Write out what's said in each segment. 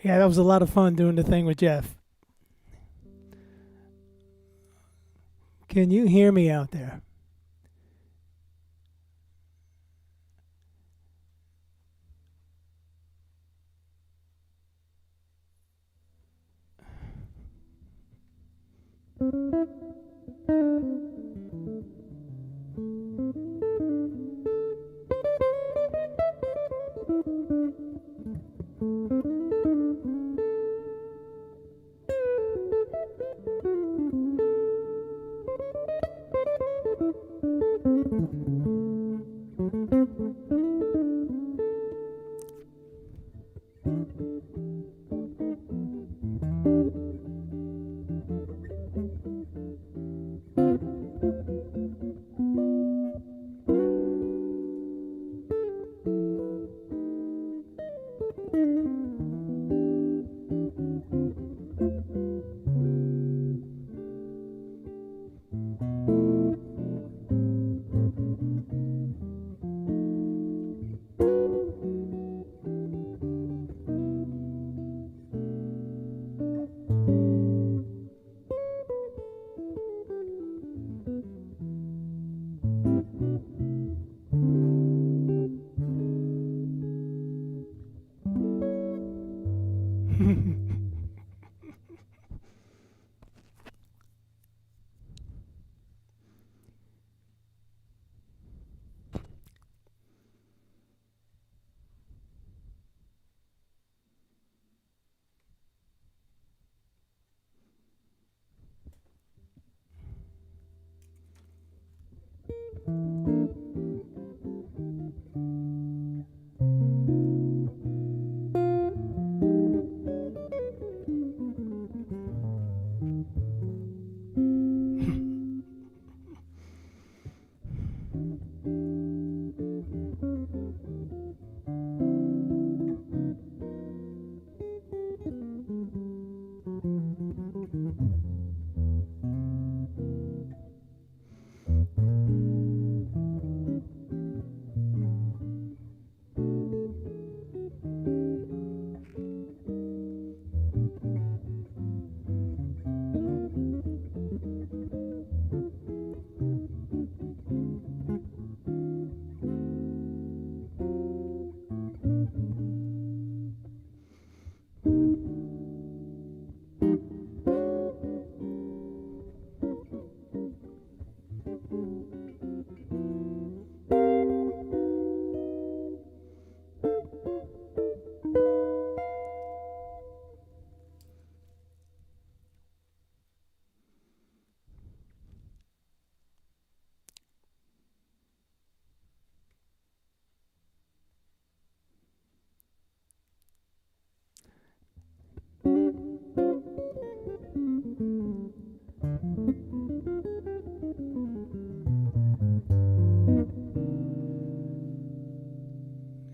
Yeah, that was a lot of fun doing the thing with Jeff. Can you hear me out there?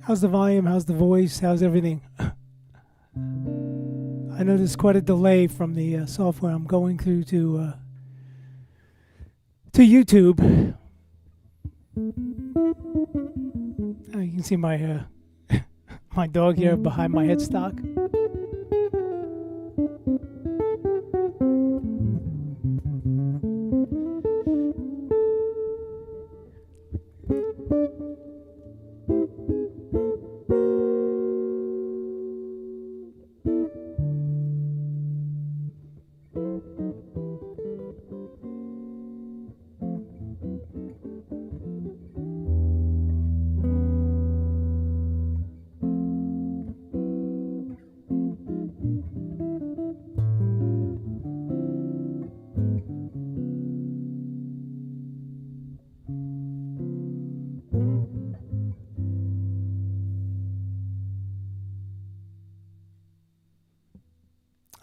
How's the volume? How's the voice? How's everything? I know there's quite a delay from the software I'm going through to YouTube. You can see my my dog here behind my headstock.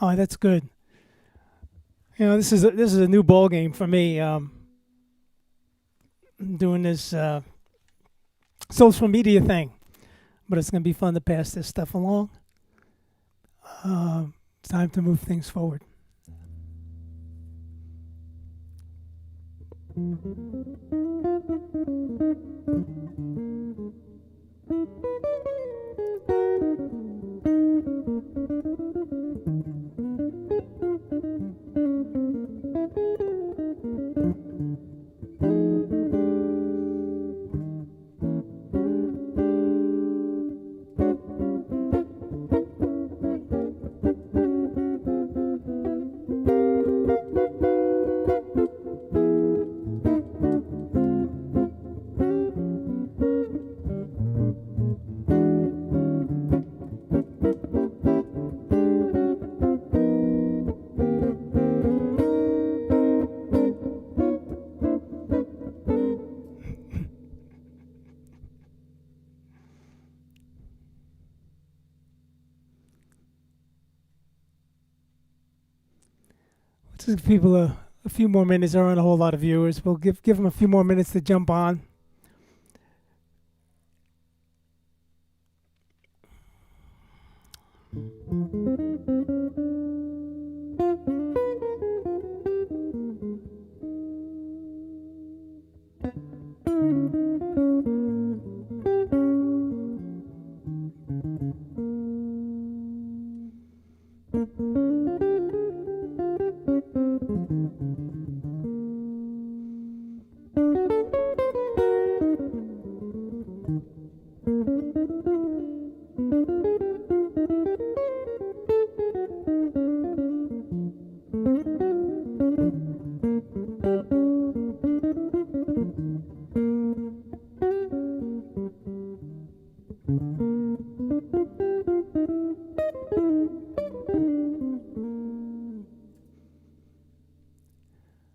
Oh, that's good. This is a new ball game for me. I'm doing this social media thing, but it's going to be fun to pass this stuff along. It's time to move things forward. Let's give people a few more minutes. There aren't a whole lot of viewers. We'll give them a few more minutes to jump on.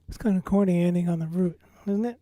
It's kind of corny ending on the root, isn't it?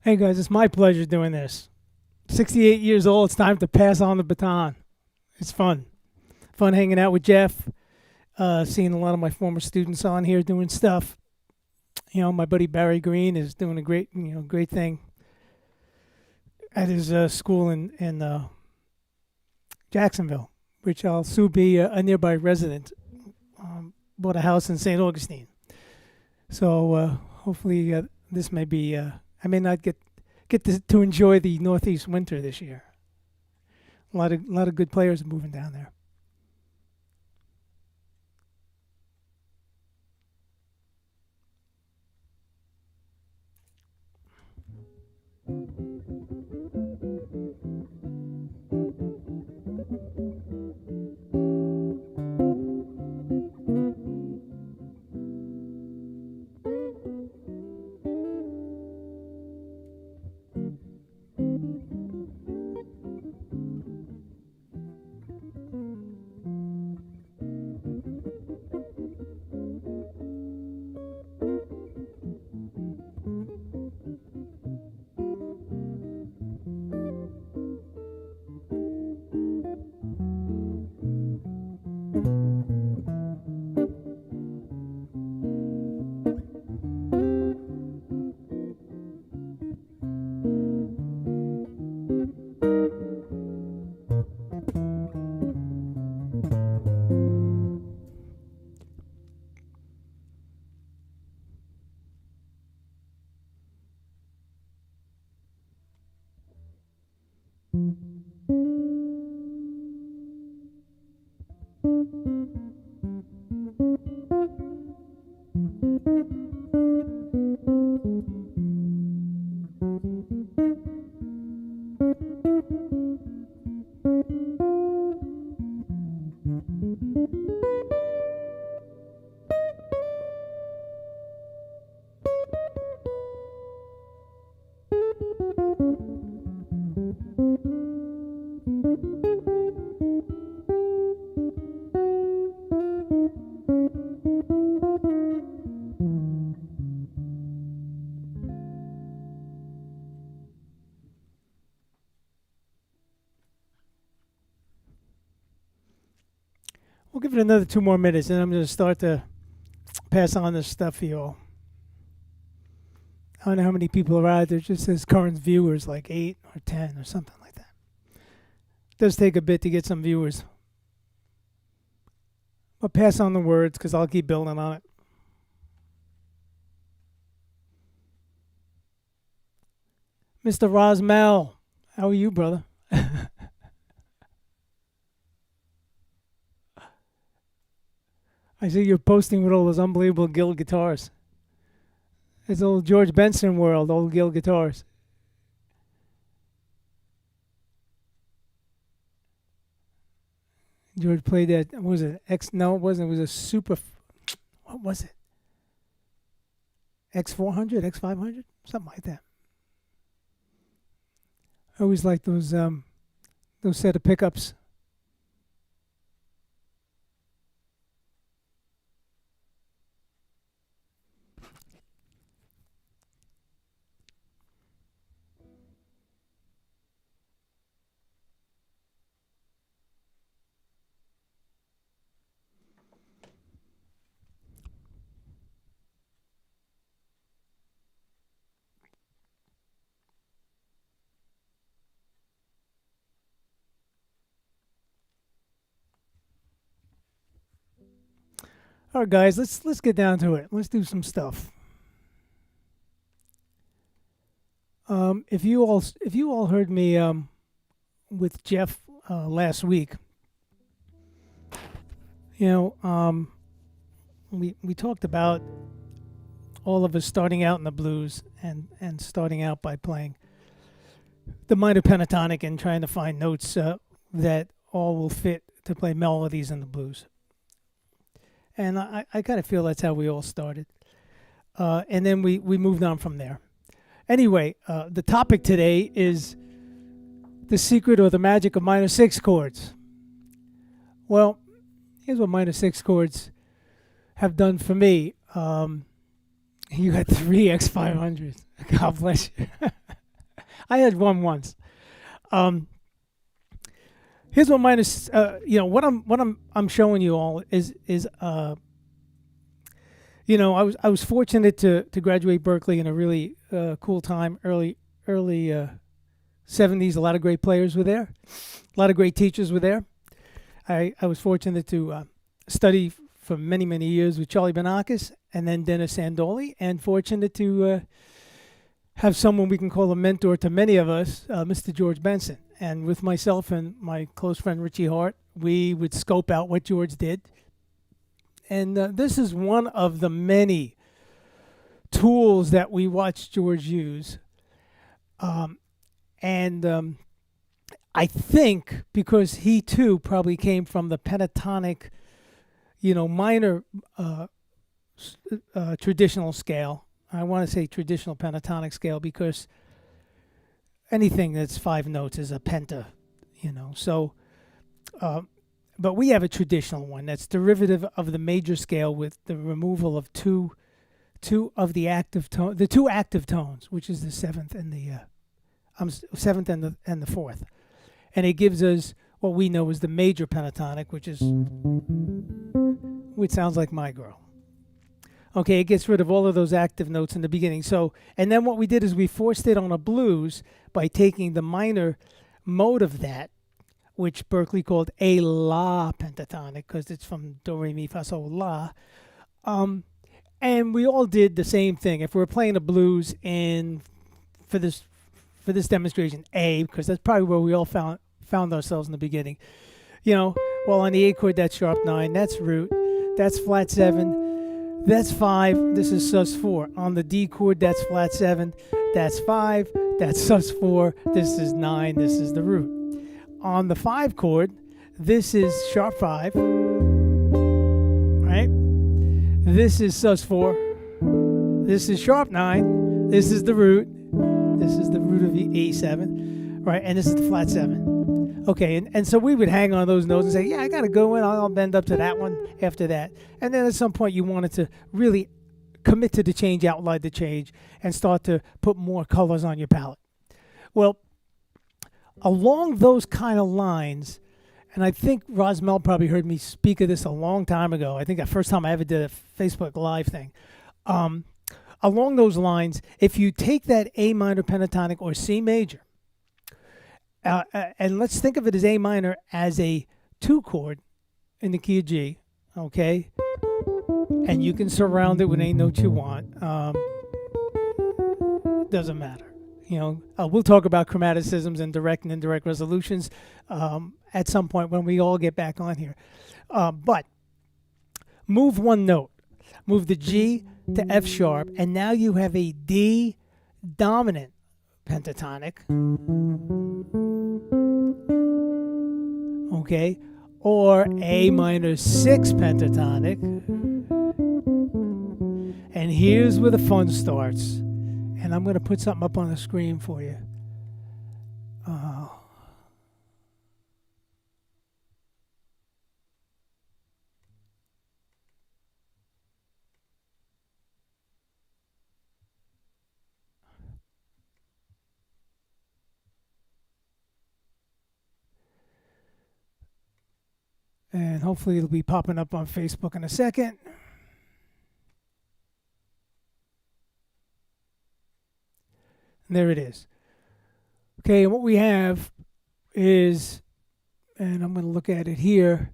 Hey guys, it's my pleasure doing this. 68 years old, it's time to pass on the baton. It's fun. Fun hanging out with Jeff, seeing a lot of my former students on here doing stuff. My buddy Barry Green is doing a great thing at his school in Jacksonville, which I'll soon be a nearby resident. Bought a house in St. Augustine. So hopefully this may be... I may not get to enjoy the Northeast winter this year. A lot of good players are moving down there. We'll give it another 2 more minutes, and I'm going to start to pass on this stuff for you all. I don't know how many people are out there. It just says current viewers, like 8 or 10 or something like that. It does take a bit to get some viewers. I'll pass on the words because I'll keep building on it. Mr. Rosmel, how are you, brother? I see you're posting with all those unbelievable Guild guitars. It's old George Benson world, old Guild guitars. George played that, what was it? No, it wasn't. It was a super, what was it? X400, X500? Something like that. I always like those set of pickups. All right, guys, let's get down to it. Let's do some stuff. If you all heard me with Jeff last week, you know, we talked about all of us starting out in the blues and starting out by playing the minor pentatonic and trying to find notes that all will fit to play melodies in the blues. And I kind of feel that's how we all started. And then we moved on from there. Anyway, the topic today is the secret or the magic of minor 6 chords. Well, here's what minor 6 chords have done for me. You got 3 X500s. God bless you. I had one once. Here's what minus, what I'm showing you all is I was fortunate to graduate Berklee in a really cool time, early 70s. A lot of great players were there, a lot of great teachers were there. I was fortunate to study for many years with Charlie Benakis and then Dennis Sandoli, and fortunate to have someone we can call a mentor to many of us, Mr. George Benson. And with myself and my close friend Richie Hart, we would scope out what George did. And this is one of the many tools that we watched George use. I think because he too probably came from the pentatonic, minor traditional scale. I want to say traditional pentatonic scale because anything that's 5 notes is a penta, So, but we have a traditional one that's derivative of the major scale with the removal of two of the active tone, the 2 active tones, which is the 7th and the 7th and the 4th, and it gives us what we know as the major pentatonic, which sounds like My Girl. Okay, it gets rid of all of those active notes in the beginning. So, and then what we did is we forced it on a blues by taking the minor mode of that, which Berklee called a la pentatonic because it's from do, re, mi, fa, sol, la. And we all did the same thing. If we're playing a blues for this demonstration, A, because that's probably where we all found ourselves in the beginning. Well, on the A chord, that's sharp 9, that's root, that's flat 7. That's 5, this is sus 4. On the D chord, that's flat 7, that's 5, that's sus 4, this is 9, this is the root. On the 5 chord, this is sharp 5, right? This is sus 4, this is sharp 9, this is the root of E7, right? And this is the flat 7. Okay, and so we would hang on those notes and say, yeah, I got to go in, I'll bend up to that one after that. And then at some point you wanted to really commit to the change, outline the change, and start to put more colors on your palette. Well, along those kind of lines, and I think Rosmel probably heard me speak of this a long time ago. I think the first time I ever did a Facebook Live thing. Along those lines, if you take that A minor pentatonic or C major, and let's think of it as A minor as a 2 chord in the key of G, okay? And you can surround it with any note you want. Doesn't matter. We'll talk about chromaticisms and direct and indirect resolutions at some point when we all get back on here. But move one note. Move the G to F sharp, and now you have a D dominant pentatonic. Okay? Or A minor 6 pentatonic. And here's where the fun starts. And I'm going to put something up on the screen for you. And hopefully it'll be popping up on Facebook in a second. And there it is. Okay, and what we have is, and I'm going to look at it here.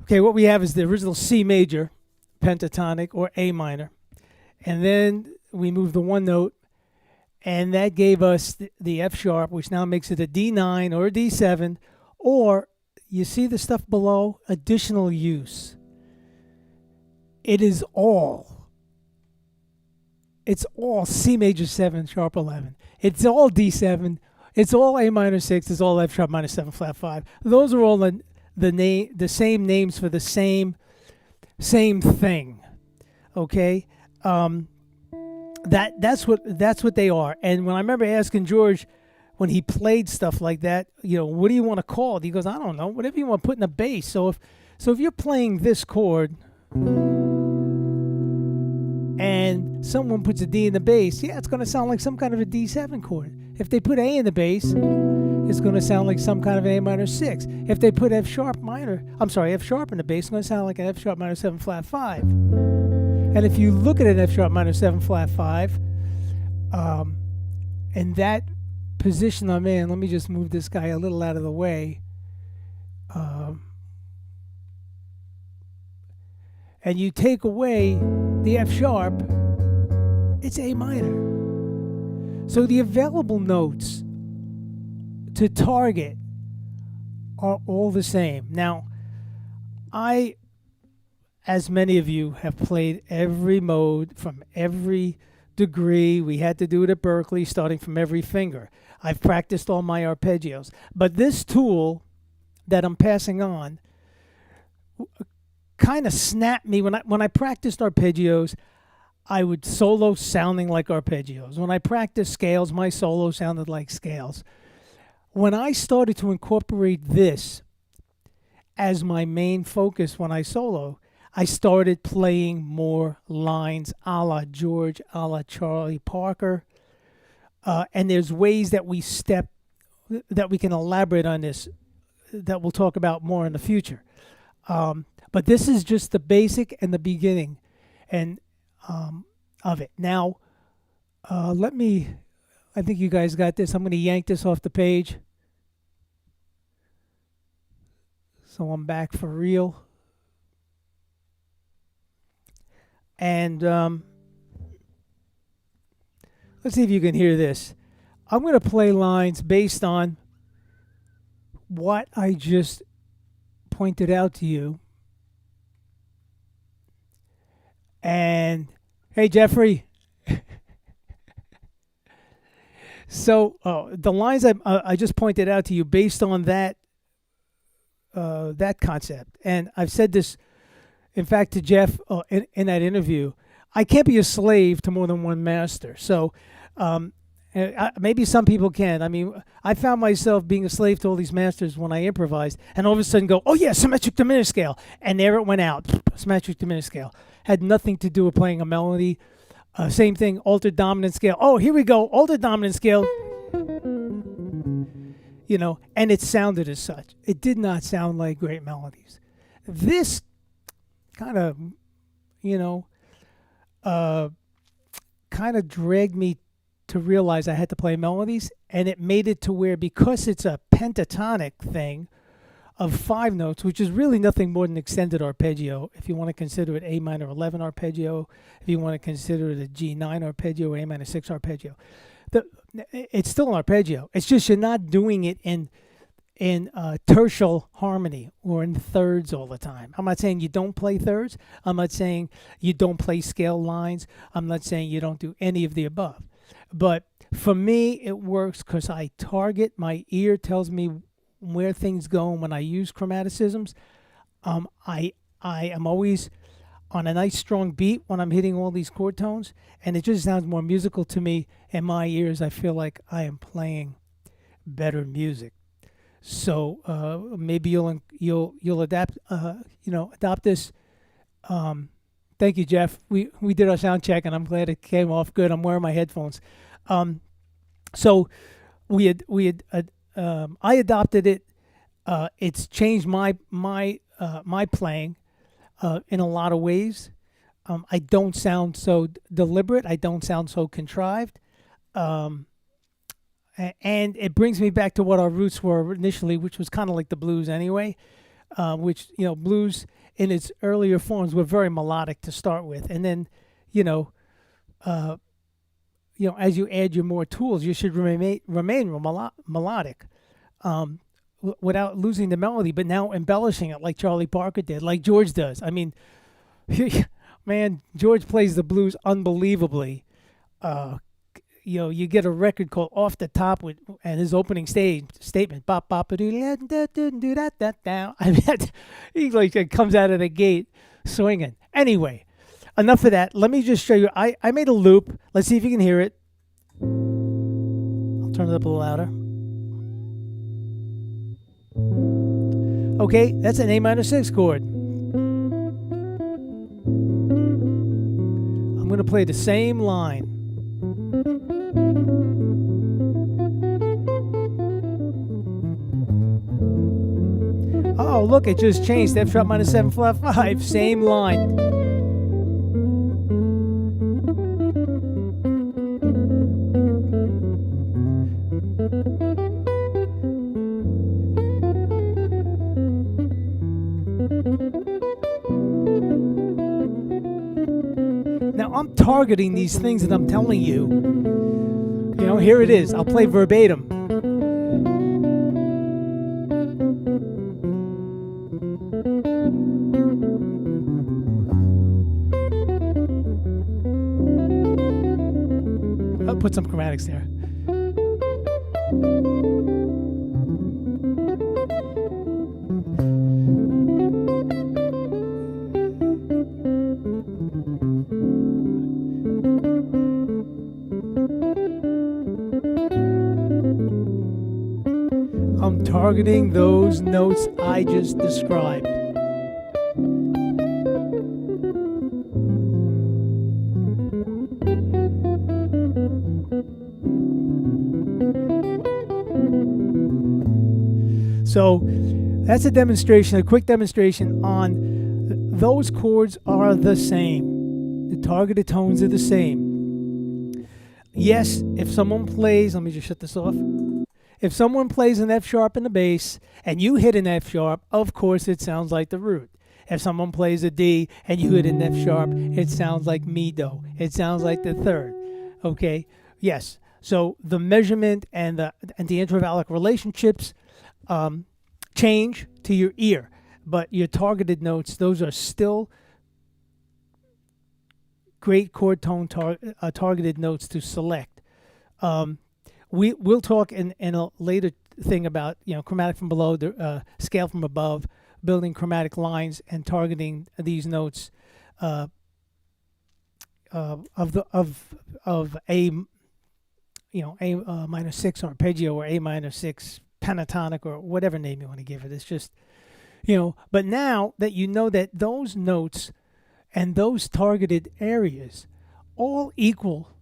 Okay, what we have is the original C major pentatonic or A minor. And then we move the one note, and that gave us the F sharp, which now makes it a D9 or a D7, or you see the stuff below? Additional use. It is all. It's all C major 7, sharp 11. It's all D7. It's all A minor 6. It's all F sharp minor 7, flat 5. Those are all the same names for the same thing. Okay? That's what they are. And when I remember asking George, when he played stuff like that, what do you want to call it? He goes, I don't know, whatever you want to put in the bass. So if you're playing this chord and someone puts a D in the bass, yeah, it's going to sound like some kind of a D7 chord. If they put A in the bass, it's going to sound like some kind of A minor 6. If they put F sharp in the bass, it's going to sound like an F sharp minor 7, flat 5. And if you look at an F sharp minor 7, flat 5, and that position I'm in, let me just move this guy a little out of the way. And you take away the F sharp, it's A minor. So the available notes to target are all the same. Now, as many of you have played every mode from every degree. We had to do it at Berkeley, starting from every finger. I've practiced all my arpeggios. But this tool that I'm passing on kind of snapped me. When I practiced arpeggios, I would solo sounding like arpeggios. When I practiced scales, my solo sounded like scales. When I started to incorporate this as my main focus when I solo, I started playing more lines a la George, a la Charlie Parker. And there's ways that we can elaborate on this that we'll talk about more in the future. But this is just the basic and the beginning of it. Now, I think you guys got this. I'm going to yank this off the page. So I'm back for real. And let's see if you can hear this. I'm going to play lines based on what I just pointed out to you. And hey, Jeffrey. So the lines I just pointed out to you based on that concept. And I've said this, in fact, to Jeff in that interview. I can't be a slave to more than one master. So maybe some people can. I mean, I found myself being a slave to all these masters when I improvised, and all of a sudden go, oh yeah, symmetric diminished scale. And there it went out, symmetric diminished scale. Had nothing to do with playing a melody. Same thing, altered dominant scale. Oh, here we go, altered dominant scale. and it sounded as such. It did not sound like great melodies. This kind of, you know, uh, kind of dragged me to realize I had to play melodies, and it made it to where, because it's a pentatonic thing of 5 notes, which is really nothing more than extended arpeggio, if you want to consider it A minor 11 arpeggio, if you want to consider it a G9 arpeggio or A minor 6 arpeggio. It's still an arpeggio. It's just you're not doing it in tertial harmony or in thirds all the time. I'm not saying you don't play thirds. I'm not saying you don't play scale lines. I'm not saying you don't do any of the above. But for me, it works because I target. My ear tells me where things go, and when I use chromaticisms, I am always on a nice strong beat when I'm hitting all these chord tones, and it just sounds more musical to me. In my ears, I feel like I am playing better music. So maybe you'll adapt adopt this. Thank you, Jeff. We did our sound check, and I'm glad it came off good. I'm wearing my headphones. So I adopted it. It's changed my playing in a lot of ways. I don't sound so deliberate. I don't sound so contrived. And it brings me back to what our roots were initially, which was kind of like the blues anyway. Which blues in its earlier forms were very melodic to start with, and then as you add your more tools, you should remain melodic, without losing the melody, but now embellishing it like Charlie Parker did, like George does. I mean, man, George plays the blues unbelievably. You get a record called "Off the Top" and his opening statement, "Bop bop do that down." I mean, he comes out of the gate swinging. Anyway, enough of that. Let me just show you. I made a loop. Let's see if you can hear it. I'll turn it up a little louder. Okay, that's an A minor 6 chord. I'm going to play the same line. Oh, look, it just changed. F sharp minor 7 flat 5, same line. Now, I'm targeting these things that I'm telling you. Here it is. I'll play verbatim. I'll put some chromatics there. I'm targeting those notes I just described. So that's a demonstration, a quick demonstration on those chords are the same. The targeted tones are the same. Yes, if someone plays, let me just shut this off. If someone plays an F sharp in the bass and you hit an F sharp, of course it sounds like the root. If someone plays a D and you hit an F sharp, it sounds like mi do. It sounds like the third. Okay? Yes. So the measurement and the intervallic relationships change to your ear, but your targeted notes, those are still great chord tone targeted notes to select. We'll talk in a later thing about chromatic from below, the scale from above, building chromatic lines and targeting these notes of A A minor 6 arpeggio or A minor 6 pentatonic or whatever name you want to give it. It's just but now that you know that those notes and those targeted areas all equal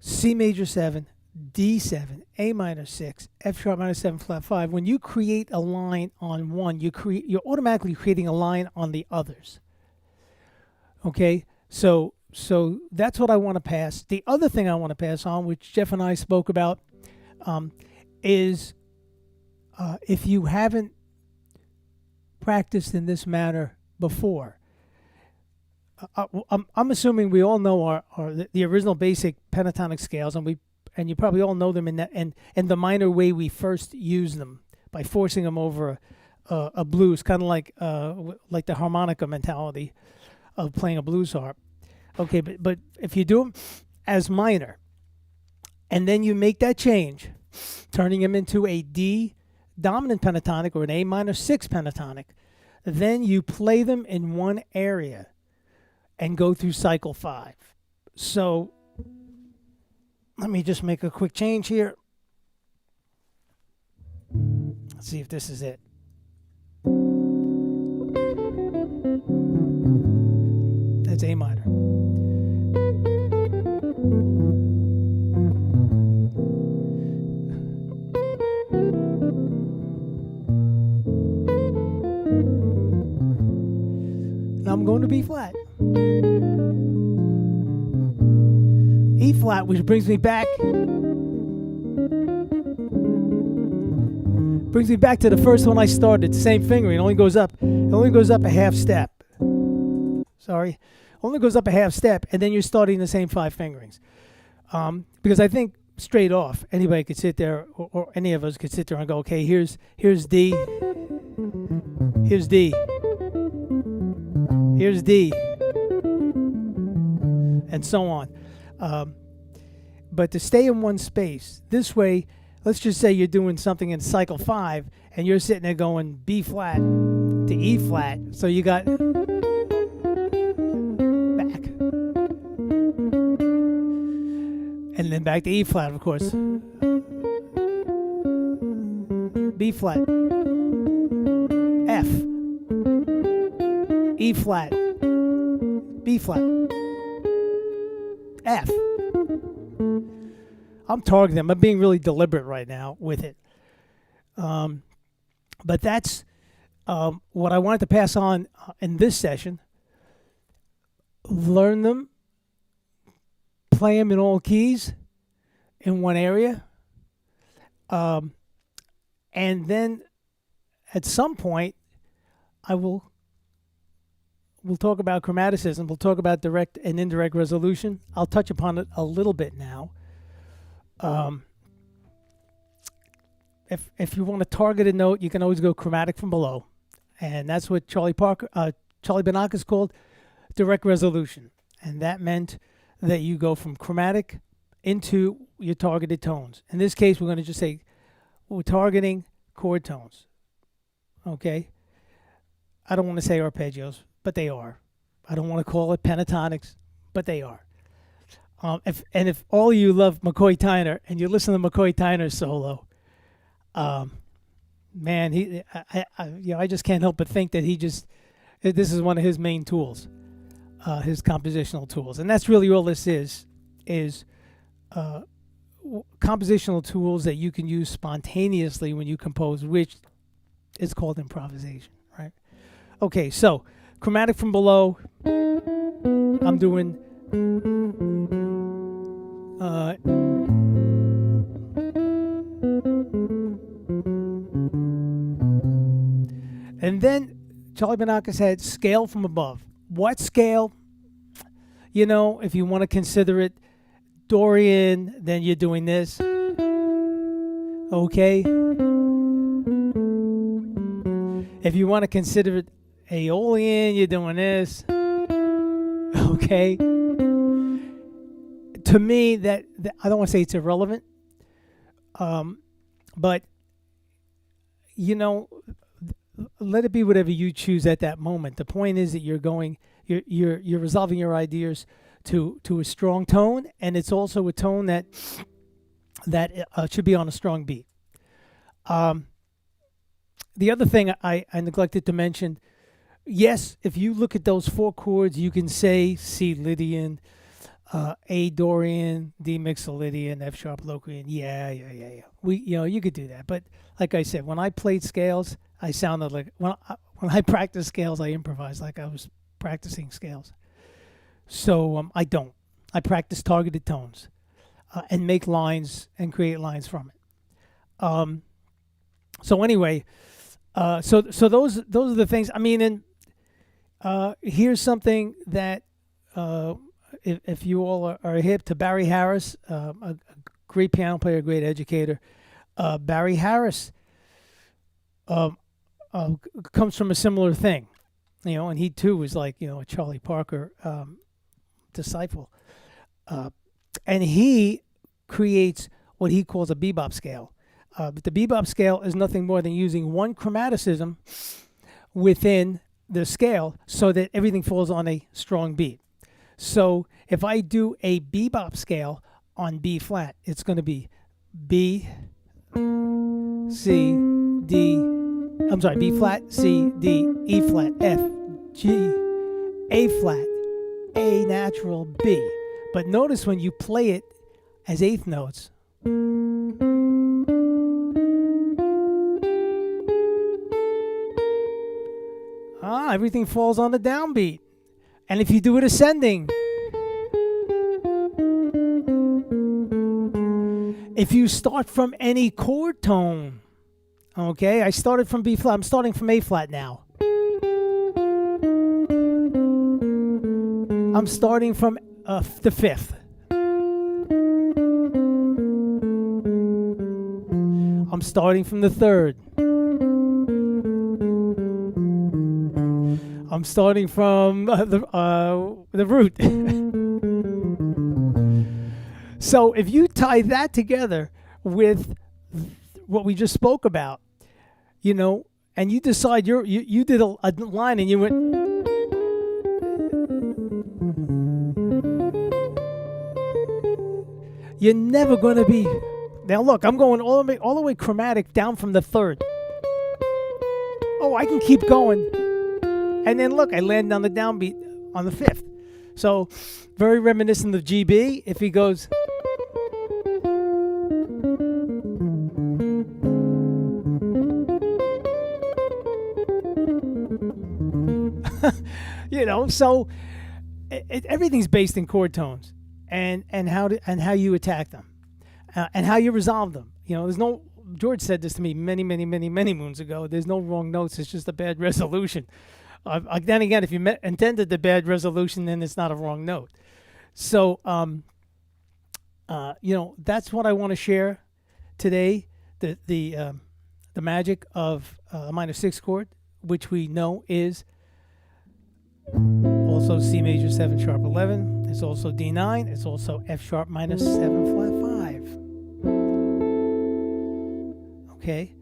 C major 7, D7, A minor 6, F sharp minor 7, flat 5. When you create a line on one, you're automatically creating a line on the others. Okay, so that's what I want to pass. The other thing I want to pass on, which Jeff and I spoke about, is if you haven't practiced in this manner before, I'm assuming we all know the original basic pentatonic scales, and you probably all know them in that and the minor way we first use them, by forcing them over a blues, kind of like the harmonica mentality of playing a blues harp. Okay, but if you do them as minor, and then you make that change, turning them into a D dominant pentatonic or an A minor 6 pentatonic, then you play them in one area and go through cycle 5. So let me just make a quick change here. Let's see if this is it. That's A minor. Now I'm going to B flat. E flat, which brings me back to the first one I started. Same fingering. It only goes up a half step. Only goes up a half step, and then you're starting the same 5 fingerings. Because I think straight off, anybody could sit there, or any of us could sit there and go, okay, here's D, here's D, here's D, and so on. But to stay in one space, this way, let's just say you're doing something in cycle 5, and you're sitting there going B flat to E flat, so you got back, and then back to E flat, of course, B flat, F, E flat, B flat, F. I'm targeting them. I'm being really deliberate right now with it. But that's what I wanted to pass on in this session. Learn them, play them in all keys in one area. And then at some point, we'll talk about chromaticism. We'll talk about direct and indirect resolution. I'll touch upon it a little bit now. If you want to target a note, you can always go chromatic from below, and that's what Charlie Banacus called direct resolution, and that meant that you go from chromatic into your targeted tones. In this case, we're going to just say we're targeting chord tones. Okay, I don't want to say arpeggios, but they are. I don't want to call it pentatonics, but they are. If all of you love McCoy Tyner and you listen to McCoy Tyner's solo, man, I just can't help but think that this is one of his main tools, his compositional tools, and that's really all this is compositional tools that you can use spontaneously when you compose, which is called improvisation, right? Okay, so chromatic from below, I'm doing. And then Charlie Banacus had scale from above. What scale? You know, if you want to consider it Dorian, then you're doing this. Okay? If you want to consider it Aeolian, you're doing this. Okay? To me, that I don't want to say it's irrelevant, but you know, let it be whatever you choose at that moment. The point is that you're resolving your ideas to a strong tone, and it's also a tone that should be on a strong beat. The other thing I neglected to mention, yes, if you look at those 4 chords, you can say C Lydian, A Dorian, D Mixolydian, F sharp Locrian. Yeah. You could do that. But like I said, when I played scales, I sounded like when I practiced scales, I improvised like I was practicing scales. So I don't. I practice targeted tones and make lines and create lines from it. So anyway, so those are the things. I mean, and here's something that if you all are hip to Barry Harris, a great piano player, great educator. Barry Harris comes from a similar thing, and he too was like a Charlie Parker disciple, and he creates what he calls a bebop scale. But the bebop scale is nothing more than using one chromaticism within the scale so that everything falls on a strong beat. So if I do a bebop scale on B flat, it's going to be B, C, B flat, C, D, E flat, F, G, A flat, A natural, B. But notice when you play it as eighth notes, everything falls on the downbeat. And if you do it ascending, if you start from any chord tone, okay, I started from B flat, I'm starting from A flat now. I'm starting from the fifth. I'm starting from the third. I'm starting from the root. So if you tie that together with what we just spoke about, and you decide you did a line and you went, you're never going to be. Now look, I'm going all the way chromatic down from the third. Oh, I can keep going. And then look, I land on the downbeat on the fifth. So very reminiscent of GB. If he goes, so everything's based in chord tones and how you attack them and how you resolve them. There's no. George said this to me many moons ago. There's no wrong notes. It's just a bad resolution. Then again, if you intended the bad resolution, then it's not a wrong note. So, that's what I want to share today. The magic of a minor sixth chord, which we know is also C major 7 sharp 11. It's also D9. It's also F sharp minus 7 flat 5. Okay.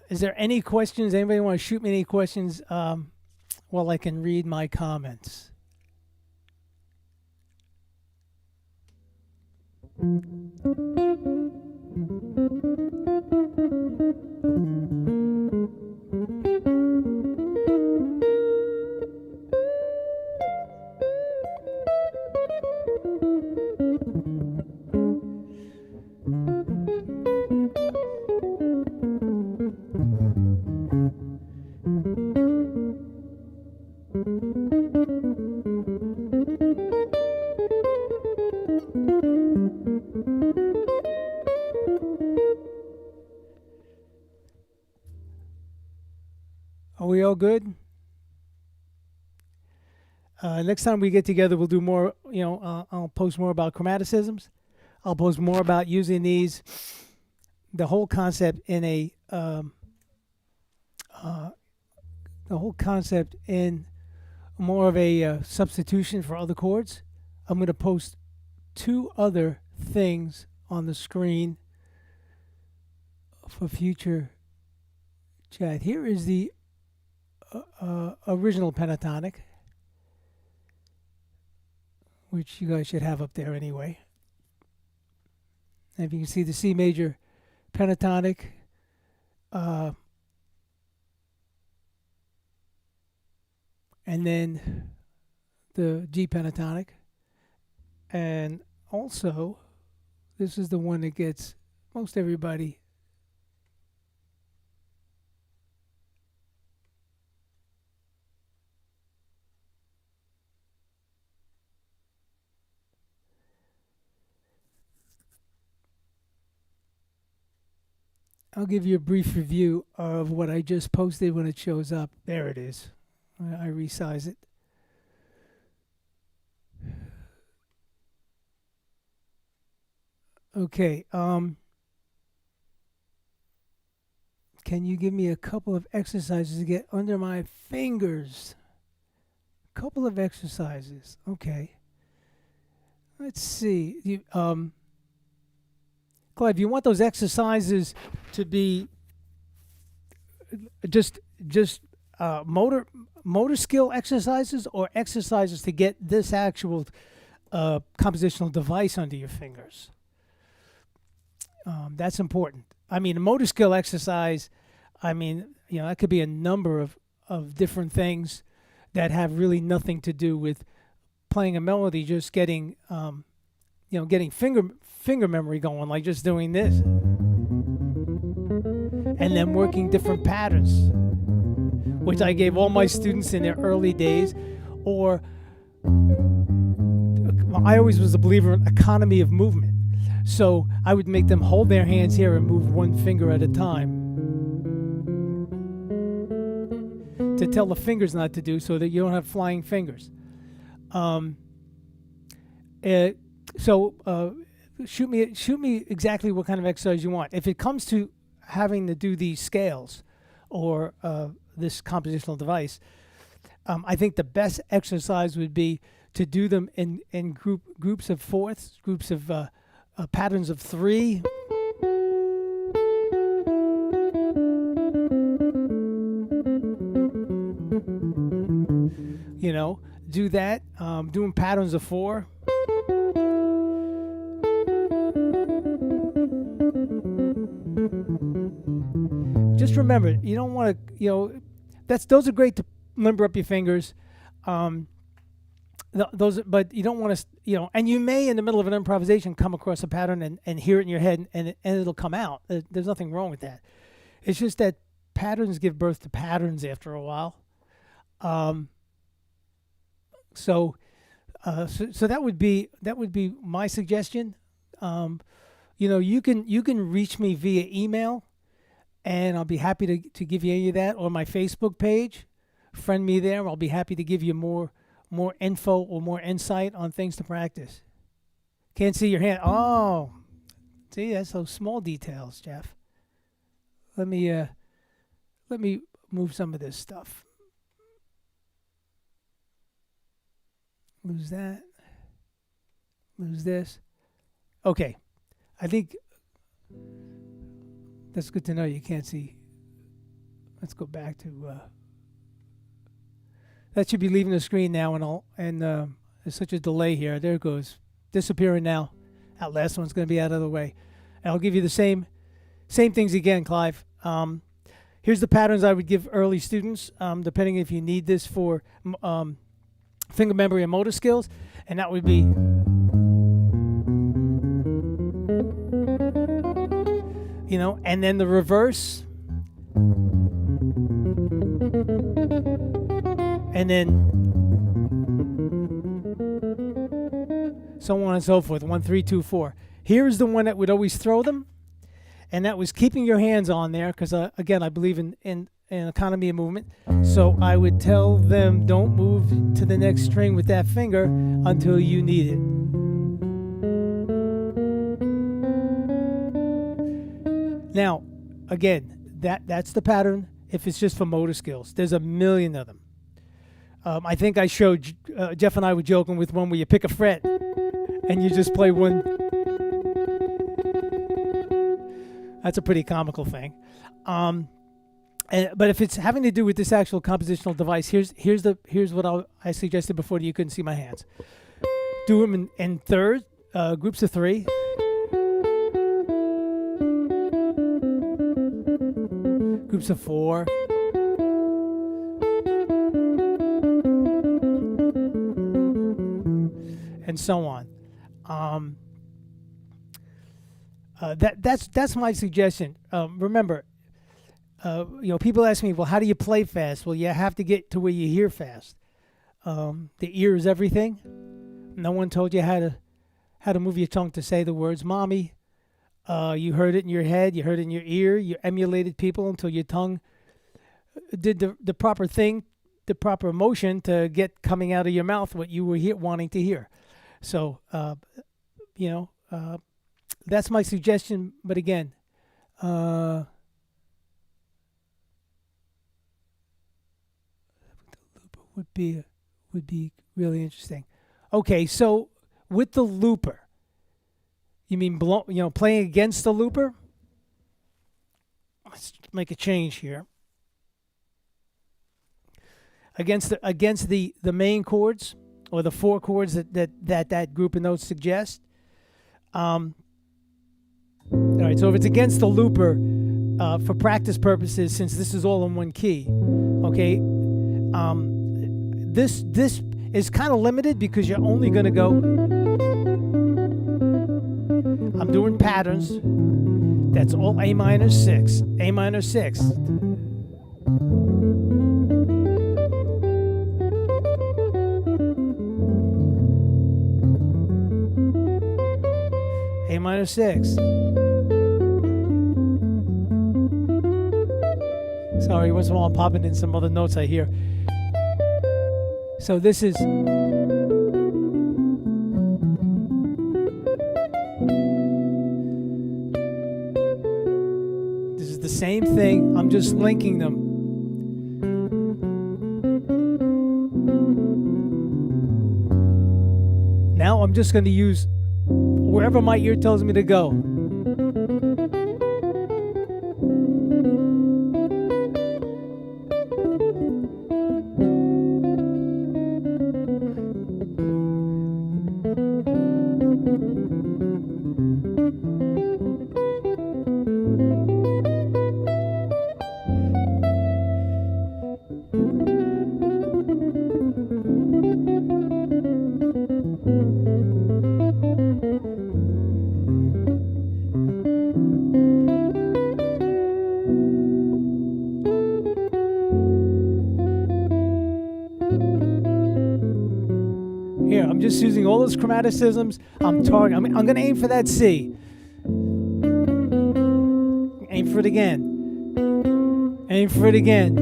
Is there any questions? Anybody want to shoot me any questions while I can read my comments? Are we all good? Next time we get together, we'll do more. I'll post more about chromaticisms. I'll post more about using these, the whole concept in more of a substitution for other chords. I'm going to post 2 other things on the screen for future chat. Here is the original pentatonic, which you guys should have up there anyway. And if you can see the C major pentatonic, and then the G pentatonic, and also this is the one that gets most everybody. I'll give you a brief review of what I just posted when it shows up. There it is. I resize it. Okay. Can you give me a couple of exercises to get under my fingers? Couple of exercises. Okay. Let's see. Clive, you want those exercises to be just motor skill exercises, or exercises to get this actual compositional device under your fingers? That's important. I mean, a motor skill exercise, I mean, that could be a number of different things that have really nothing to do with playing a melody, just getting getting finger memory going, like just doing this, and then working different patterns, which I gave all my students in their early days. Or I always was a believer in economy of movement, so I would make them hold their hands here and move one finger at a time to tell the fingers not to do, so that you don't have flying fingers. Shoot me exactly what kind of exercise you want. If it comes to having to do these scales or this compositional device, I think the best exercise would be to do them in groups of fourths, groups of patterns of 3. Do that. Doing patterns of 4. Just remember, you don't want to, those are great to limber up your fingers. But you don't want to, and you may in the middle of an improvisation come across a pattern and hear it in your head, and it'll come out. There's nothing wrong with that. It's just that patterns give birth to patterns after a while. So that would be my suggestion. You can reach me via email, and I'll be happy to give you any of that, or my Facebook page. Friend me there. I'll be happy to give you more info or more insight on things to practice. Can't see your hand. Oh, see, that's those small details, Jeff. Let me move some of this stuff. Lose that. Lose this. Okay. I think that's good to know. You can't see. Let's go back to that should be leaving the screen now, and there's such a delay here. There it goes. Disappearing now. That last one's going to be out of the way. And I'll give you the same things again, Clive. Here's the patterns I would give early students, depending if you need this for finger memory and motor skills. And that would be and then the reverse, and then so on and so forth. 1, 3, 2, 4. Here's the one that would always throw them, and that was keeping your hands on there, because again, I believe in economy of movement. So I would tell them, don't move to the next string with that finger until you need it. Now, again, that's the pattern if it's just for motor skills. There's a million of them. I think I showed, Jeff and I were joking with one where you pick a fret and you just play one. That's a pretty comical thing. But if it's having to do with this actual compositional device, here's what I suggested before that you couldn't see my hands. Do them in third, groups of 3. Groups of 4. and so on. That's my suggestion. Remember, people ask me, well, how do you play fast? Well, you have to get to where you hear fast. The ear is everything. No one told you how to move your tongue to say the words mommy. You heard it in your head, you heard it in your ear, you emulated people until your tongue did the proper thing, the proper motion to get coming out of your mouth what you were wanting to hear. So, that's my suggestion. But again, would be really interesting. Okay, so with the looper, you mean playing against the looper? Let's make a change here. Against the main chords or the four chords that group of notes suggest. All right, so if it's against the looper, for practice purposes, since this is all in one key, okay, this is kind of limited because you're only going to go. I'm doing patterns. That's all A minor 6, A minor 6. A minor 6. Sorry, once in a while I'm popping in some other notes I hear. So this is the same thing. I'm just linking them. Now I'm just going to use wherever my ear tells me to go. Here, I'm just using all those chromaticisms. I'm going to aim for that C. Aim for it again. Aim for it again.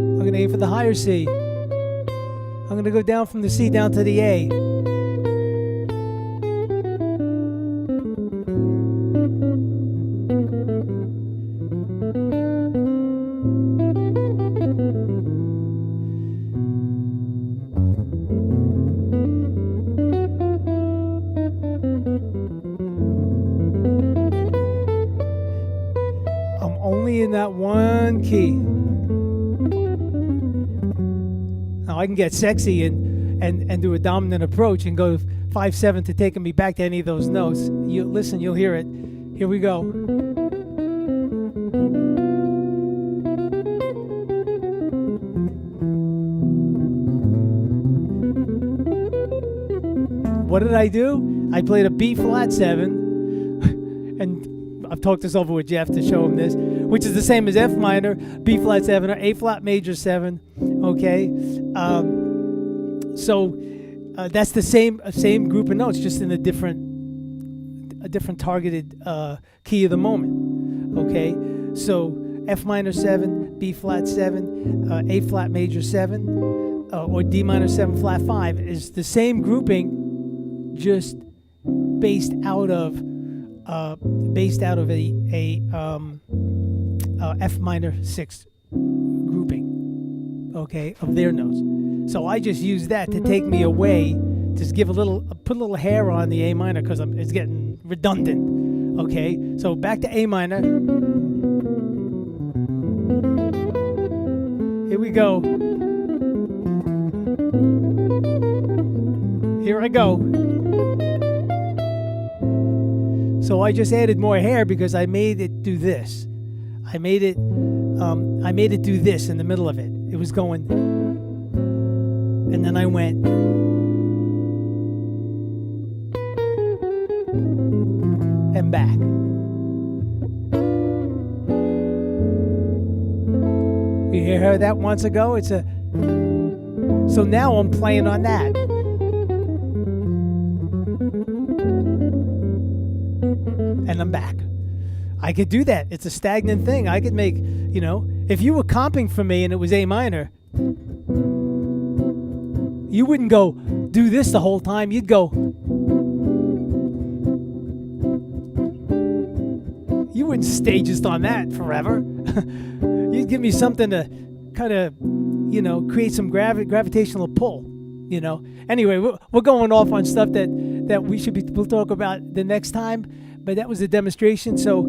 I'm going to aim for the higher C. I'm going to go down from the C down to the A. In that one key. Now I can get sexy and do a dominant approach and go 5/7 to taking me back to any of those notes. You listen, you'll hear it. Here we go. What did I do? I played a B flat 7 and I've talked this over with Jeff to show him this, which is the same as F minor, B flat 7, or A flat major 7. Okay, so that's the same group of notes, just in a different targeted key of the moment. Okay, so F minor 7, B flat 7, A flat major 7, or D minor 7 flat 5 is the same grouping, just based out of a F minor 6 grouping, okay, of their notes. So I just use that to take me away, just put a little hair on the A minor because it's getting redundant. Okay, so back to A minor. Here we go. Here I go. So I just added more hair because I made it do this. I made it do this in the middle of it. It was going, and then I went, and back. You heard that once ago? It's a, so now I'm playing on that. And I'm back. I could do that. It's a stagnant thing. I could make, if you were comping for me and it was A minor, you wouldn't go do this the whole time. You'd go, you wouldn't stay just on that forever. You'd give me something to kind of, create some gravitational pull, Anyway, we're going off on stuff that we'll talk about the next time, but that was a demonstration. So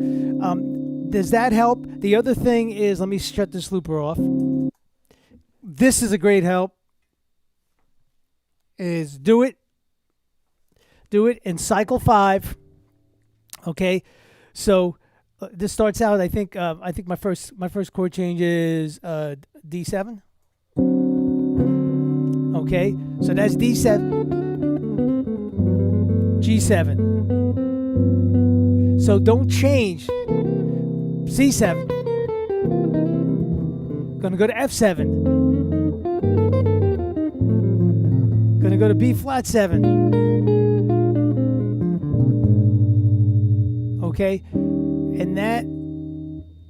does that help? The other thing is, let me shut this looper off. This is a great help, is do it in cycle 5. Okay, so this starts out, I think my first chord change is D7. Okay, so that's D7, G7. So don't change. C7. Gonna go to F7. Gonna go to B flat 7. Okay, and that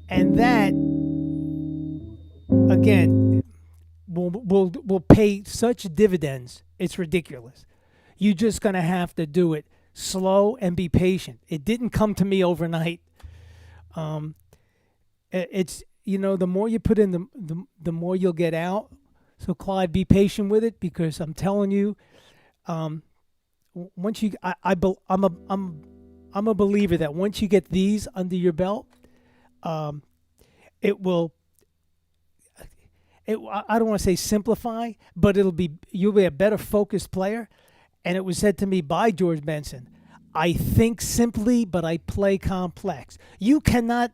again will pay such dividends. It's ridiculous. You're just gonna have to do it slow and be patient. It didn't come to me overnight. It's the more you put in, the more you'll get out. So Clyde, be patient with it, because I'm telling you, once you, I'm a believer that once you get these under your belt, it will. I don't want to say simplify, but you'll be a better focused player. And it was said to me by George Benson, I think simply, but I play complex. You cannot,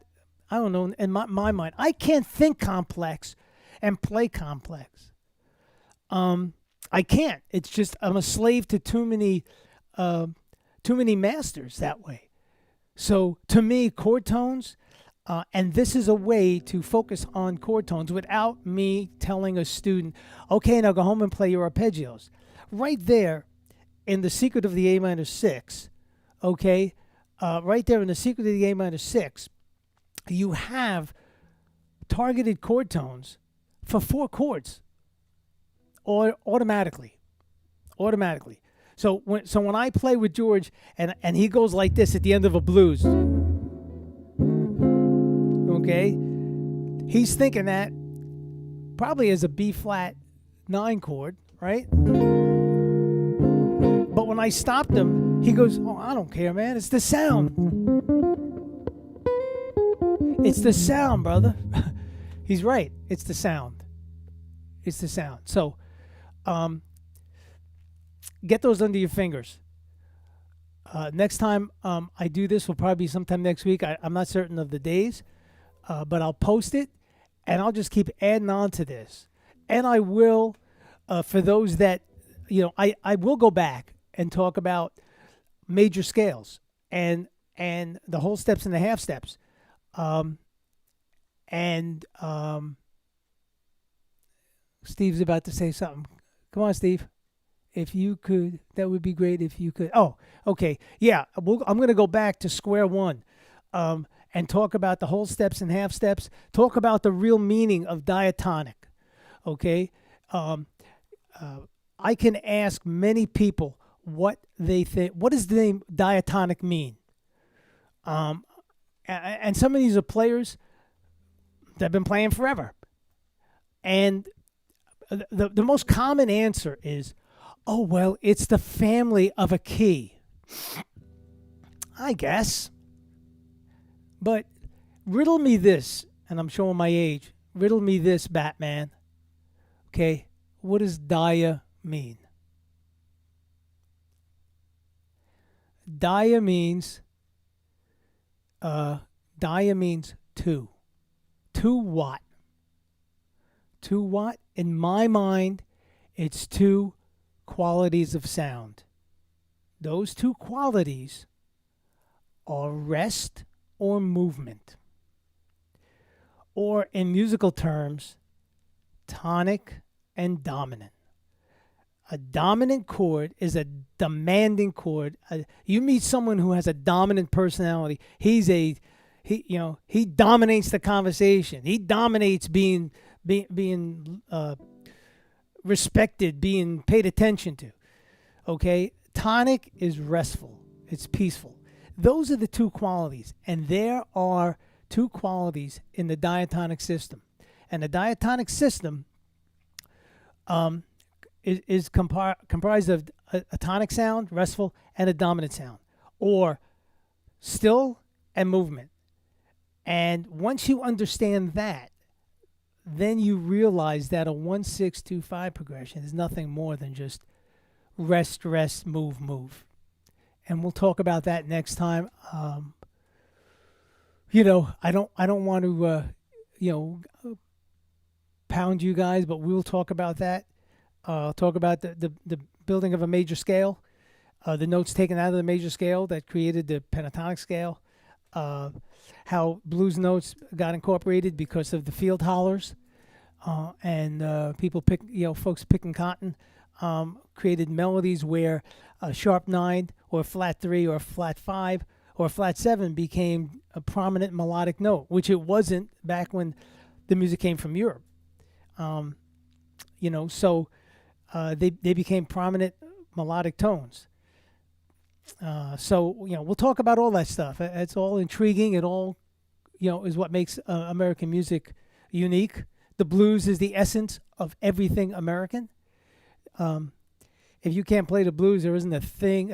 I don't know, in my mind, I can't think complex and play complex. I can't. It's just, I'm a slave to too many masters that way. So to me, chord tones, and this is a way to focus on chord tones without me telling a student, okay, now go home and play your arpeggios. Right there in the secret of the A minor 6, okay, right there in the secret of the A minor 6, you have targeted chord tones for 4 chords, or automatically. So when I play with George and he goes like this at the end of a blues, okay, he's thinking that probably as a B flat 9 chord, right? But when I stopped him, he goes, oh, I don't care, man. It's the sound. It's the sound, brother. He's right. It's the sound. So, get those under your fingers. Next time I do this will probably be sometime next week. I'm not certain of the days, but I'll post it, and I'll just keep adding on to this. And I will, for those that, I will go back and talk about major scales and the whole steps and the half steps. Steve's about to say something. Come on, Steve. If you could, that would be great if you could. Oh, okay. Yeah, I'm going to go back to square one and talk about the whole steps and half steps. Talk about the real meaning of diatonic. Okay? I can ask many people what they think. What does the name diatonic mean? And some of these are players that have been playing forever. And the most common answer is, oh, well, it's the family of a key. I guess. But riddle me this, and I'm showing my age. Riddle me this, Batman. Okay, what does dia mean? Dia means two. 2 what? Two what? In my mind, it's two qualities of sound. Those two qualities are rest or movement. Or in musical terms, tonic and dominant. A dominant chord is a demanding chord. You meet someone who has a dominant personality. He dominates the conversation. He dominates being respected, being paid attention to. Okay, tonic is restful. It's peaceful. Those are the two qualities, and there are two qualities in the diatonic system. And the diatonic system is comprised of a tonic sound, restful, and a dominant sound, or still and movement. And once you understand that, then you realize that a 1-6-2-5 progression is nothing more than just rest, rest, move, move. And we'll talk about that next time. I don't want to, pound you guys, but we'll talk about that. Talk about the building of a major scale, the notes taken out of the major scale that created the pentatonic scale, how blues notes got incorporated because of the field hollers, and folks picking cotton, created melodies where a sharp 9 or a flat 3 or a flat 5 or a flat 7 became a prominent melodic note, which it wasn't back when the music came from Europe. They became prominent melodic tones. We'll talk about all that stuff. It's all intriguing. It all, is what makes American music unique. The blues is the essence of everything American. If you can't play the blues, there isn't a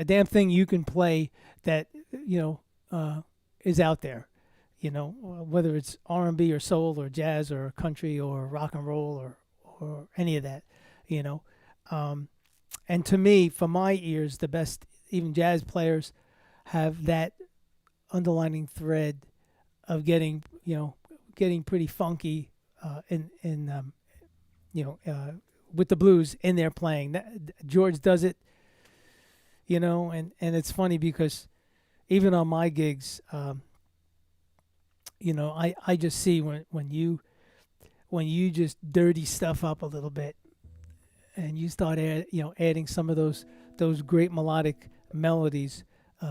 damn thing you can play that is out there. Whether it's R&B or soul or jazz or country or rock and roll or any of that. And to me, for my ears, the best even jazz players have that underlining thread of getting pretty funky with the blues in their playing. George does it, and it's funny because even on my gigs, I just see when you just dirty stuff up a little bit and you start adding some of those great melodic melodies,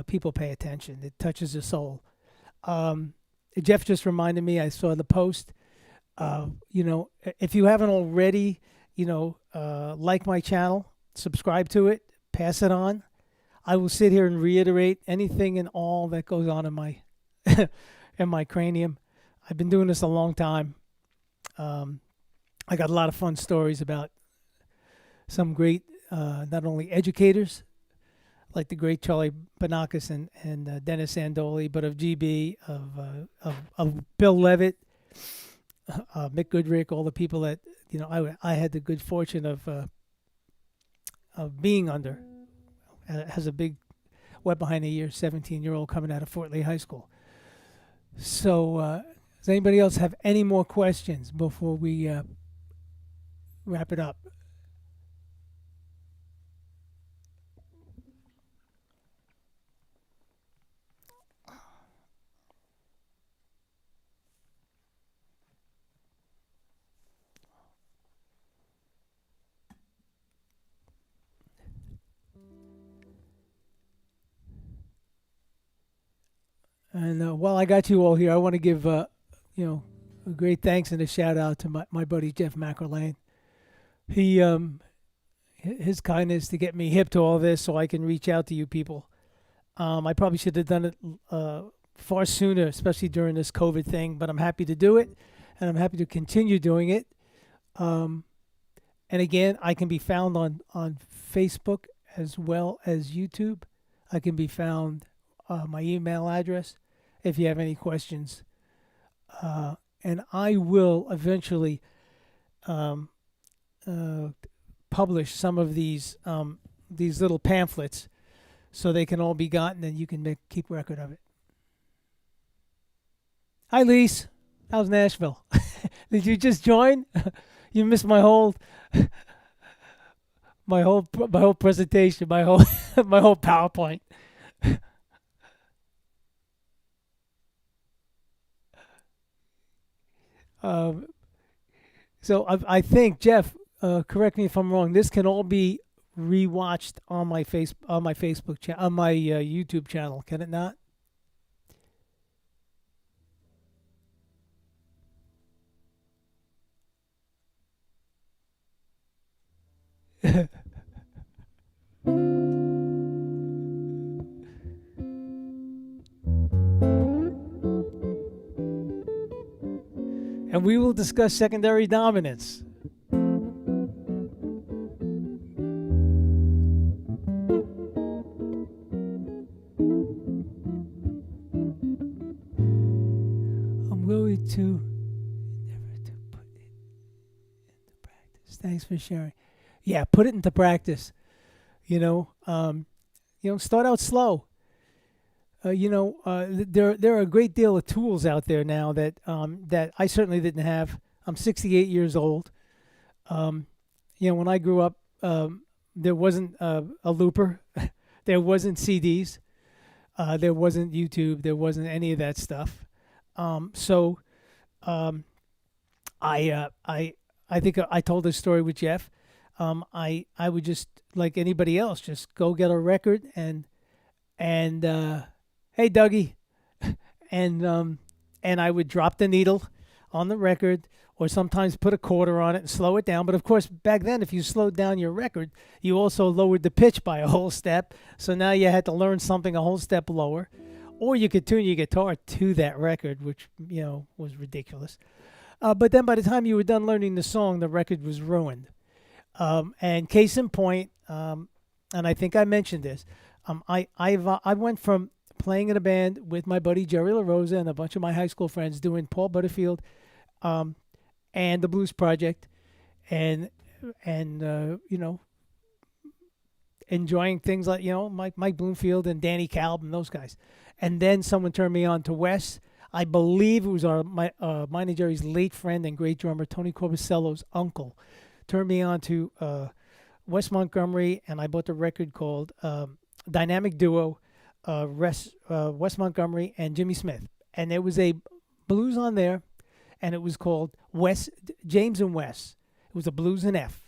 people pay attention. It touches the soul. Jeff just reminded me, I saw the post, if you haven't already, like my channel, subscribe to it, pass it on. I will sit here and reiterate anything and all that goes on in my in my cranium. I've been doing this a long time. I got a lot of fun stories about some great, not only educators, like the great Charlie Banakis and Dennis Sandoli, but of GB, of Bill Levitt, Mick Goodrick, all the people that I had the good fortune of being under. Has a big, wet behind the ears, 17-year-old coming out of Fort Lee High School. So, does anybody else have any more questions before we wrap it up? And while I got you all here, I want to give a great thanks and a shout out to my buddy Jeff McElrain. He his kindness to get me hip to all this so I can reach out to you people. I probably should have done it far sooner, especially during this COVID thing, but I'm happy to do it, and I'm happy to continue doing it. And again, I can be found on Facebook as well as YouTube. I can be found my email address if you have any questions. And I will eventually publish some of these little pamphlets so they can all be gotten and you can keep record of it. Hi, Lise. How's Nashville? Did you just join? You missed my whole presentation, my whole my whole PowerPoint. Um, so I think Jeff, correct me if I'm wrong. This can all be rewatched on my Facebook channel, on my YouTube channel. Can it not? And we will discuss secondary dominance. I'm going to never to put it into practice. Thanks for sharing. Yeah, put it into practice. You know, start out slow. There are a great deal of tools out there now that I certainly didn't have. I'm 68 years old. Um, when I grew up, there wasn't a looper, there wasn't CDs, there wasn't YouTube, there wasn't any of that stuff. So um, I think I told this story with Jeff. I would just like anybody else, just go get a record and hey Dougie, and I would drop the needle on the record, or sometimes put a quarter on it and slow it down. But of course, back then, if you slowed down your record, you also lowered the pitch by a whole step. So now you had to learn something a whole step lower, or you could tune your guitar to that record, which was ridiculous. But then by the time you were done learning the song, the record was ruined. And case in point, and I think I mentioned this, I went from playing in a band with my buddy Jerry LaRosa and a bunch of my high school friends doing Paul Butterfield, um, and the Blues Project, and enjoying things like Mike Bloomfield and Danny Kalb and those guys. And then someone turned me on to Wes. I believe it was mine and Jerry's late friend and great drummer Tony Corbicello's uncle turned me on to Wes Montgomery, and I bought the record called Dynamic Duo, Wes Montgomery and Jimmy Smith, and there was a blues on there, and it was called James and Wes. It was a blues in F,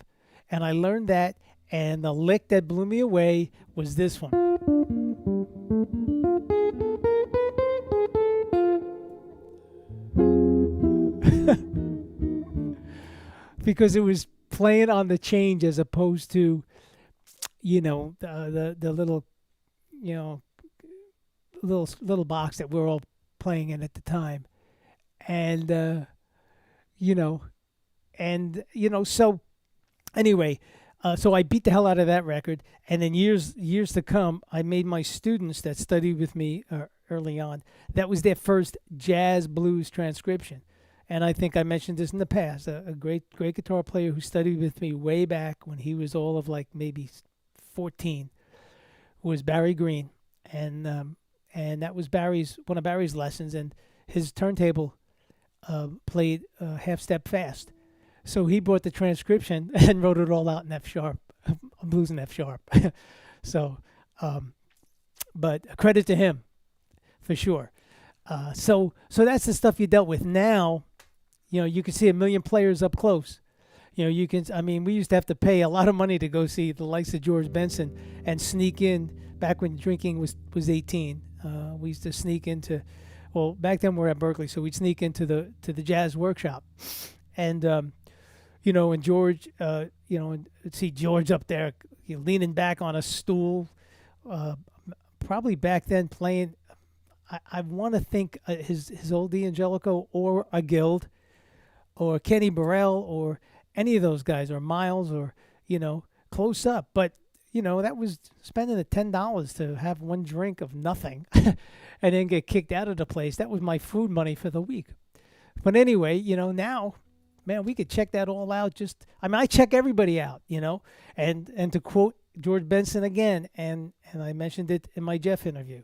and I learned that, and the lick that blew me away was this one. Because it was playing on the change as opposed to the little you know little box that we're all playing in at the time, and you know so anyway, so I beat the hell out of that record, and then years to come, I made my students that studied with me early on, that was their first jazz blues transcription. And I think I mentioned this in the past. A great guitar player who studied with me way back when he was all of like maybe 14 was Barry Green, and that was Barry's one of Barry's lessons, and his turntable played half step fast. So he brought the transcription and wrote it all out in F sharp, blues in F sharp. So, but credit to him for sure. So that's the stuff you dealt with. Now, you can see a million players up close. You can. I mean, we used to have to pay a lot of money to go see the likes of George Benson and sneak in back when drinking was 18. We used to sneak into, well, back then we were at Berkeley, so we'd sneak into the jazz workshop, and and George, and see George up there, leaning back on a stool, probably back then playing. I want to think his old D'Angelico or a Guild, or Kenny Burrell, or any of those guys, or Miles, or close up. But that was spending the $10 to have one drink of nothing, and then get kicked out of the place. That was my food money for the week. But anyway, now, man, we could check that all out. I check everybody out, and to quote George Benson again, and I mentioned it in my Jeff interview.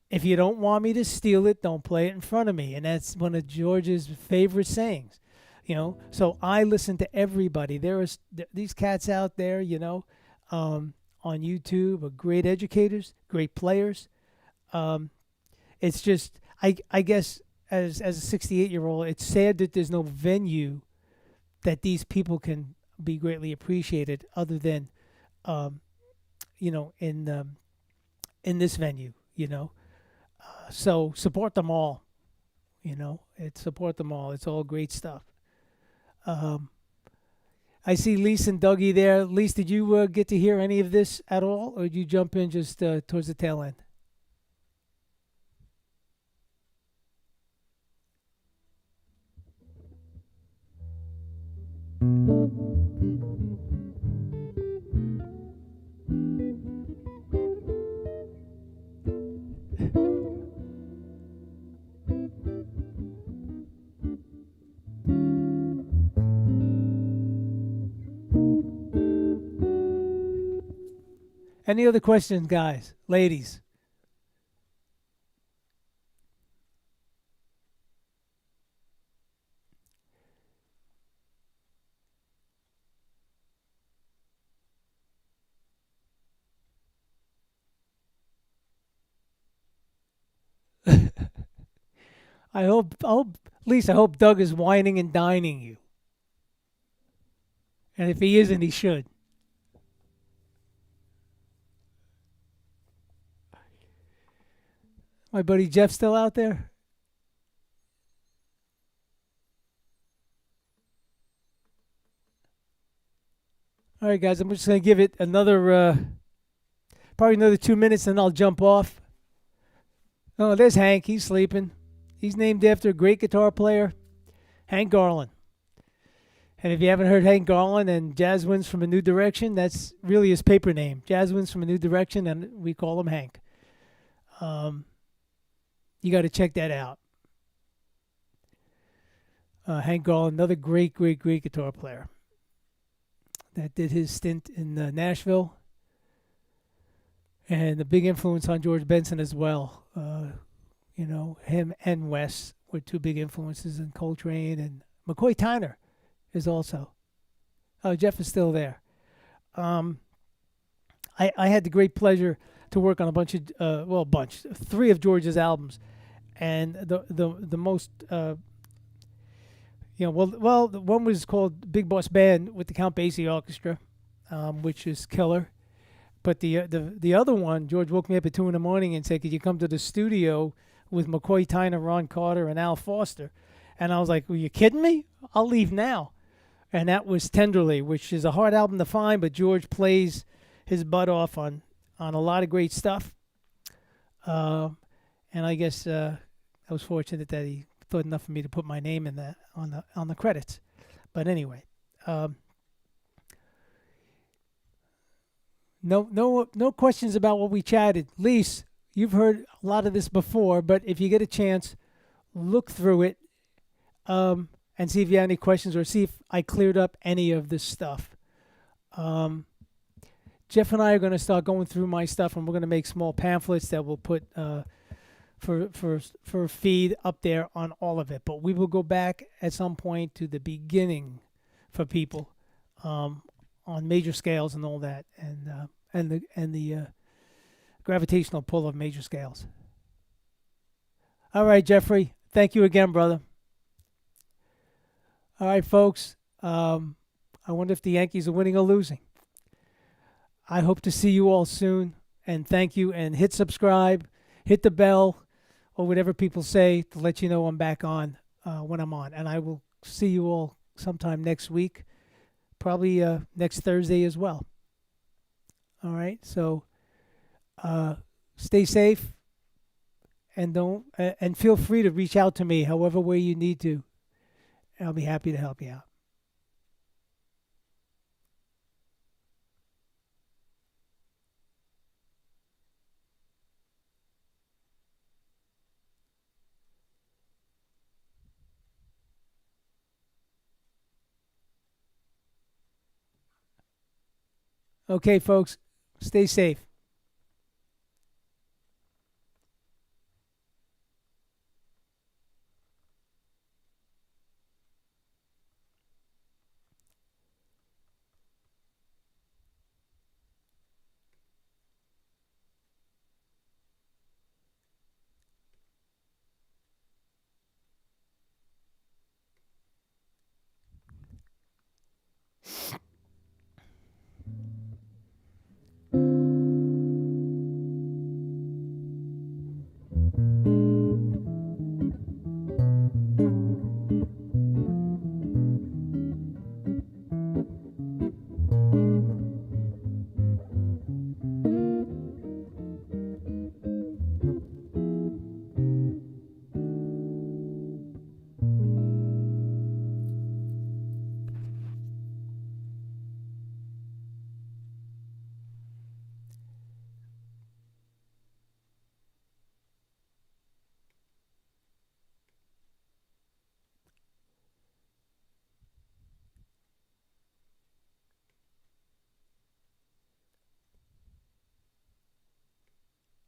If you don't want me to steal it, don't play it in front of me. And that's one of George's favorite sayings. So I listen to everybody. These cats out there, on YouTube are great educators, great players. Um, it's just I guess as a 68-year-old, it's sad that there's no venue that these people can be greatly appreciated other than um, you know in in this venue. So support them all. It's support them all. It's all great stuff. Um, I see Lise and Dougie there. Lise, did you get to hear any of this at all, or did you jump in just towards the tail end? Any other questions, guys, ladies? Lisa, I hope Doug is whining and dining you. And if he isn't, he should. My buddy Jeff still out there? All right, guys, I'm just going to give it probably another 2 minutes, and I'll jump off. Oh, there's Hank. He's sleeping. He's named after a great guitar player, Hank Garland. And if you haven't heard Hank Garland and Jazz Winds from a New Direction, that's really his paper name. Jazz Winds from a New Direction, and we call him Hank. Um, you got to check that out. Hank Garland, another great, great, great guitar player that did his stint in Nashville, and a big influence on George Benson as well. Him and Wes were two big influences in Coltrane, and McCoy Tyner is also. Oh, Jeff is still there. Um, I had the great pleasure to work on three of George's albums, and the most the one was called Big Boss Band with the Count Basie Orchestra, which is killer. But the other one, George woke me up at 2 in the morning and said, "Could you come to the studio with McCoy Tyner, Ron Carter, and Al Foster?" And I was like, "Were you kidding me? I'll leave now." And that was Tenderly, which is a hard album to find, but George plays his butt off on a lot of great stuff. Uh, and I guess I was fortunate that he thought enough of me to put my name in on the credits. But anyway, no questions about what we chatted. Lise, you've heard a lot of this before, but if you get a chance, look through it and see if you have any questions or see if I cleared up any of this stuff. Jeff and I are going to start going through my stuff, and we're going to make small pamphlets that we'll put for a feed up there on all of it. But we will go back at some point to the beginning for people on major scales and all that, and the gravitational pull of major scales. All right, Jeffrey. Thank you again, brother. All right, folks. I wonder if the Yankees are winning or losing. I hope to see you all soon, and thank you. And hit subscribe, hit the bell, or whatever people say to let you know I'm back on when I'm on. And I will see you all sometime next week, probably next Thursday as well. All right, so stay safe, and don't and feel free to reach out to me however way you need to. I'll be happy to help you out. Okay, folks, stay safe.